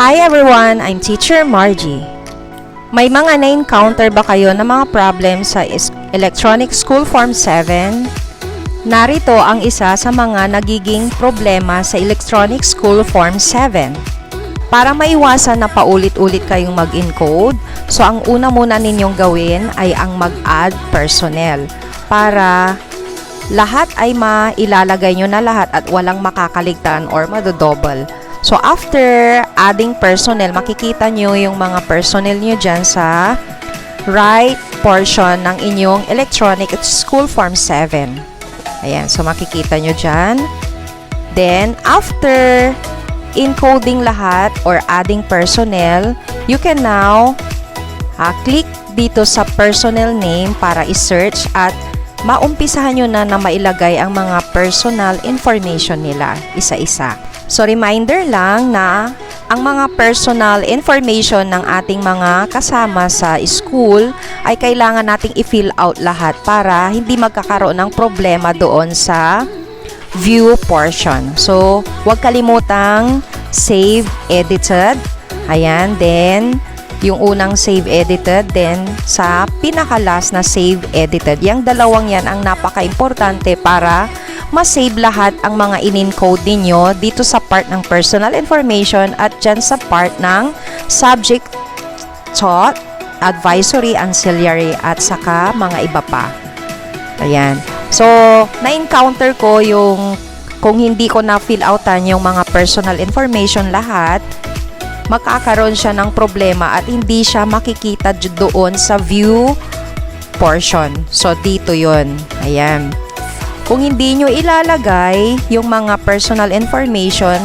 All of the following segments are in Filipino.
Hi everyone, I'm Teacher Margie. May mga na-encounter ba kayo na mga problem sa Electronic School Form 7? Narito ang isa sa mga nagiging problema sa Electronic School Form 7. Para maiwasan na paulit-ulit kayong mag-encode, so ang una muna ninyong gawin ay ang mag-add personnel para lahat ay mailalagay nyo na lahat at walang makakaligtaan or madodouble. So, after adding personnel, makikita nyo yung mga personnel nyo dyan sa right portion ng inyong Electronic School Form 7. Ayan, so makikita nyo dyan. Then, after encoding lahat or adding personnel, you can now click dito sa personnel name para i-search at maumpisahan nyo na mailagay ang mga personal information nila isa-isa. So, reminder lang na ang mga personal information ng ating mga kasama sa school ay kailangan nating i-fill out lahat para hindi magkakaroon ng problema doon sa view portion. So, huwag kalimutang save edited. Ayan, then yung unang save edited, then sa pinaka-last na save edited. Yang dalawang yan ang napaka-importante para ma-save lahat ang mga in-encode ninyo dito sa part ng personal information at dyan sa part ng subject taught, advisory, ancillary at saka mga iba pa. Ayan. So, na-encounter ko yung kung hindi ko na-fill outan yung mga personal information lahat, magkakaroon siya ng problema at hindi siya makikita doon sa view portion. So, dito yon. Ayan. Kung hindi nyo ilalagay yung mga personal information,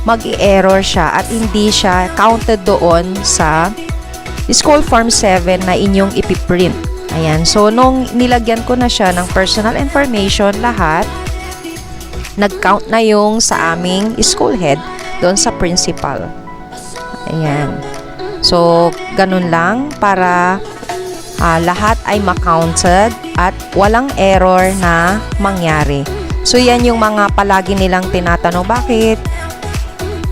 mag-i-error siya at hindi siya counted doon sa School Form 7 na inyong ipiprint. Ayan. So, nung nilagyan ko na siya ng personal information lahat, nag-count na yung sa aming school head doon sa principal. Ayan. So, ganun lang para lahat ay ma-counted at walang error na mangyari. So, yan yung mga palagi nilang tinatanong, bakit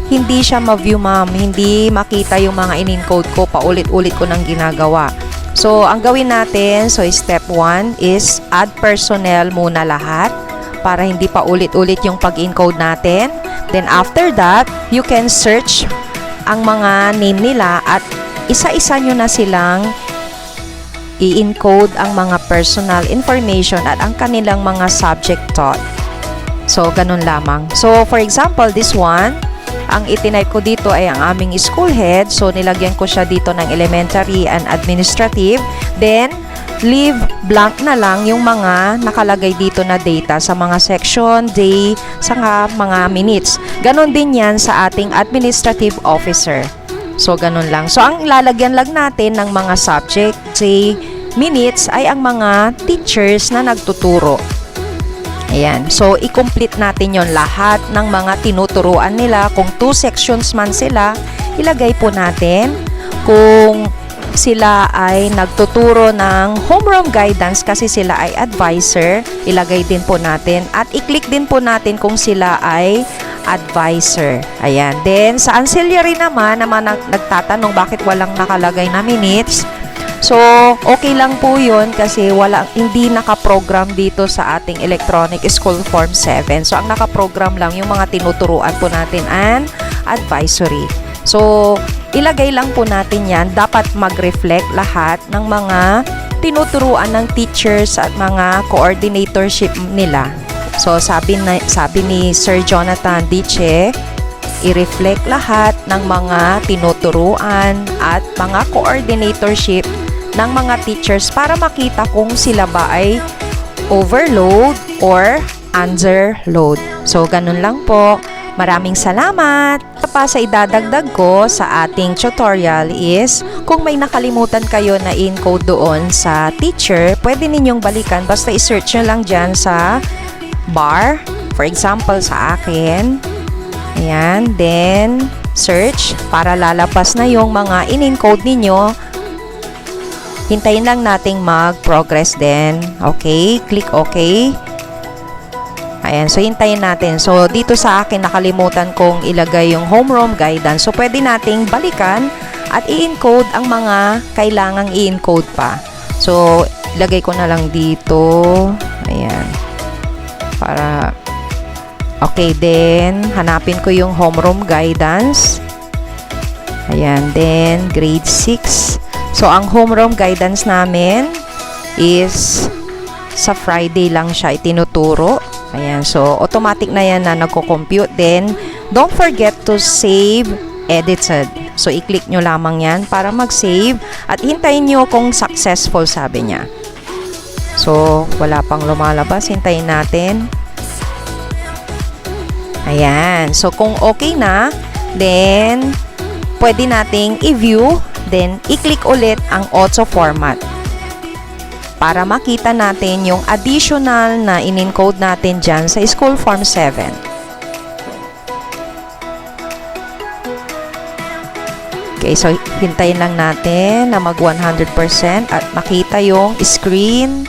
hindi siya ma-view, ma'am? Hindi makita yung mga in-encode ko, paulit-ulit ko nang ginagawa. So, ang gawin natin, so step 1 is add personnel muna lahat para hindi pa ulit-ulit yung pag-encode natin. Then, after that, you can search ang mga name nila at isa-isa nyo na silang i-encode ang mga personal information at ang kanilang mga subject taught. So, ganun lamang. So, for example, this one, ang itinaype ko dito ay ang aming school head. So, nilagyan ko siya dito ng elementary and administrative. Then, leave blank na lang yung mga nakalagay dito na data sa mga section, day, sa mga minutes. Ganon din yan sa ating administrative officer. So, ganun lang. So, ang lalagyan lang natin ng mga subject, say, minutes, ay ang mga teachers na nagtuturo. Ayan. So, i-complete natin yon lahat ng mga tinuturuan nila. Kung 2 sections man sila, ilagay po natin. Kung sila ay nagtuturo ng homeroom guidance kasi sila ay advisor, ilagay din po natin. At i-click din po natin kung sila ay advisor. Ayan. Then, sa ancillary naman nagtatanong bakit walang nakalagay na minutes. So, okay lang po yun kasi hindi nakaprogram dito sa ating Electronic School Form 7. So, ang nakaprogram lang yung mga tinuturuan po natin and advisory. So, ilagay lang po natin yan. Dapat mag-reflect lahat ng mga tinuturuan ng teachers at mga coordinatorship nila. So, sabi ni Sir Jonathan Diche, i-reflect lahat ng mga tinuturuan at mga coordinatorship ng mga teachers para makita kung sila ba ay overload or underload. So, ganun lang po. Maraming salamat. Pa sa idadagdag ko sa ating tutorial is kung may nakalimutan kayo na encode doon sa teacher, pwede ninyong balikan. Basta i-search nyo lang dyan sa bar. For example, sa akin. Ayan. Then, search para lalabas na yung mga in-encode ninyo. Hintayin lang nating mag-progress din. Okay? Click OK. Ayan, so hintayin natin. So, dito sa akin, nakalimutan kong ilagay yung homeroom guidance. So, pwede nating balikan at i-encode ang mga kailangang i-encode pa. So, ilagay ko na lang dito. Ayan. Para, okay, then, hanapin ko yung homeroom guidance. Ayan, then, grade 6. So, ang homeroom guidance namin is sa Friday lang siya itinuturo. Ayan, so automatic na yan na nagko-compute. Then, don't forget to save edited. So, i-click nyo lamang yan para mag-save at hintayin nyo kung successful, sabi niya. So, wala pang lumalabas. Hintayin natin. Ayan. So, kung okay na, then, pwede nating i-view. Then, i-click ulit ang auto format para makita natin yung additional na in-encode natin dyan sa School Form 7. Okay, so hintayin lang natin na mag 100% at makita yung screen.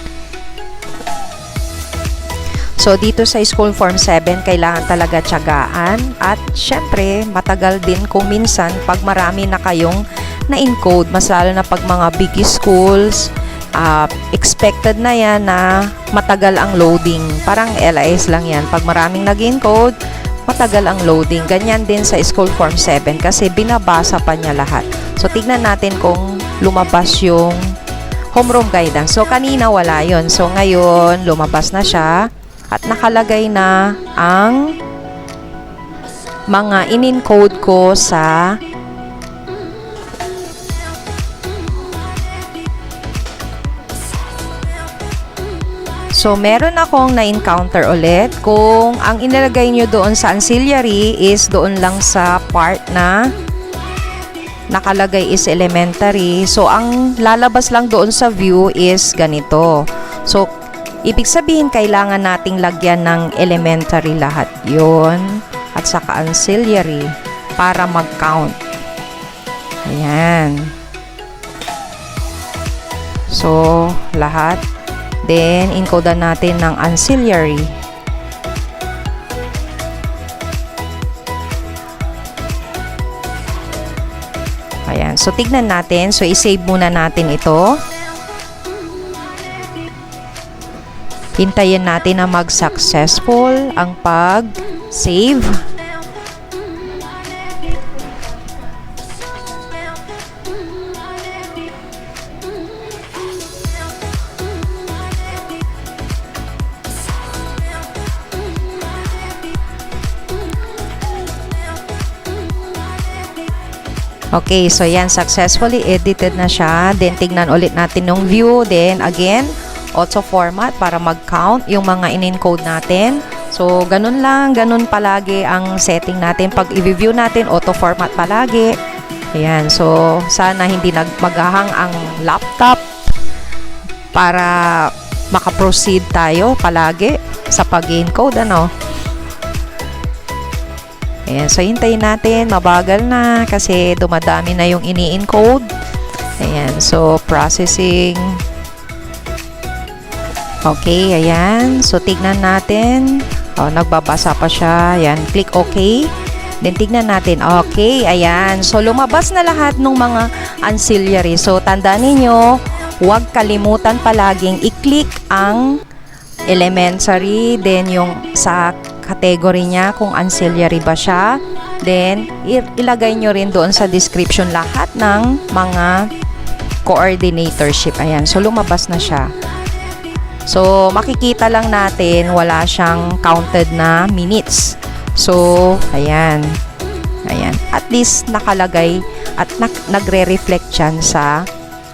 So, dito sa School Form 7, kailangan talaga tiyagaan at syempre, matagal din kung minsan pag marami na kayong na-encode, mas lalo na pag mga big schools, expected na yan na matagal ang loading. Parang LIS lang yan. Pag maraming nag-encode, matagal ang loading. Ganyan din sa School Form 7 kasi binabasa pa niya lahat. So, tignan natin kung lumabas yung homeroom guidance. So, kanina wala yon. So, ngayon, lumabas na siya at nakalagay na ang mga in-encode ko sa So, meron akong na-encounter ulit kung ang inilagay nyo doon sa ancillary is doon lang sa part na nakalagay is elementary. So, ang lalabas lang doon sa view is ganito. So, ibig sabihin, kailangan nating lagyan ng elementary lahat yon at saka ancillary para mag-count. Ayan. So, lahat. Then, encode natin ng ancillary. Ayan. So, tignan natin. So, i-save muna natin ito. Hintayin natin na mag-successful ang pag-save. Okay, so yan, successfully edited na siya. Then, tignan ulit natin yung view. Then, again, auto format para mag-count yung mga in-encode natin. So, ganun lang, ganun palagi ang setting natin. Pag i-view natin, auto format palagi. Ayan, so, sana hindi maghahang ang laptop para makaproceed tayo palagi sa pag-encode, ano. Ayan, so hintayin natin, mabagal na kasi dumadami na yung ini-encode. Ayan, so processing. Okay, ayan. So tignan natin. Oh, nagbabasa pa siya. Ayan, click OK. Then tignan natin. Okay, ayan. So lumabas na lahat ng mga ancillary. So tandaan ninyo, huwag kalimutan palaging i-click ang elementary, then yung sa category niya kung ancillary ba siya, then ilagay nyo rin doon sa description lahat ng mga coordinatorship. Ayan, so lumabas na siya. So makikita lang natin wala siyang counted na minutes. So ayan, ayan, at least nakalagay at nagre-reflect yan sa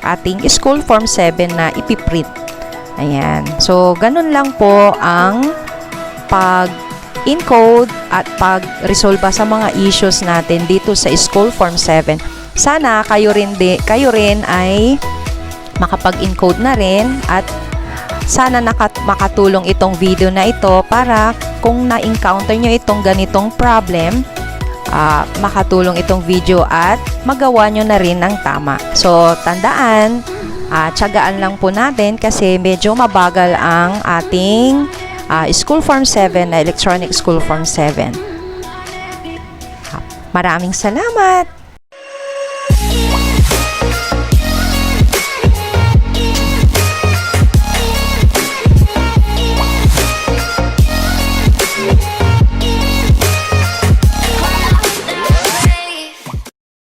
ating School Form 7 na ipiprint. Ayan, so ganun lang po ang pag-encode at pag-resolve sa mga issues natin dito sa School Form 7. Sana kayo rin ay makapag-encode na rin at sana makatulong itong video na ito para kung na-encounter nyo itong ganitong problem, makatulong itong video at magawa nyo na rin ng tama. So, tandaan, tiyagaan lang po natin kasi medyo mabagal ang ating School Form 7 na Electronic School Form 7. Maraming salamat!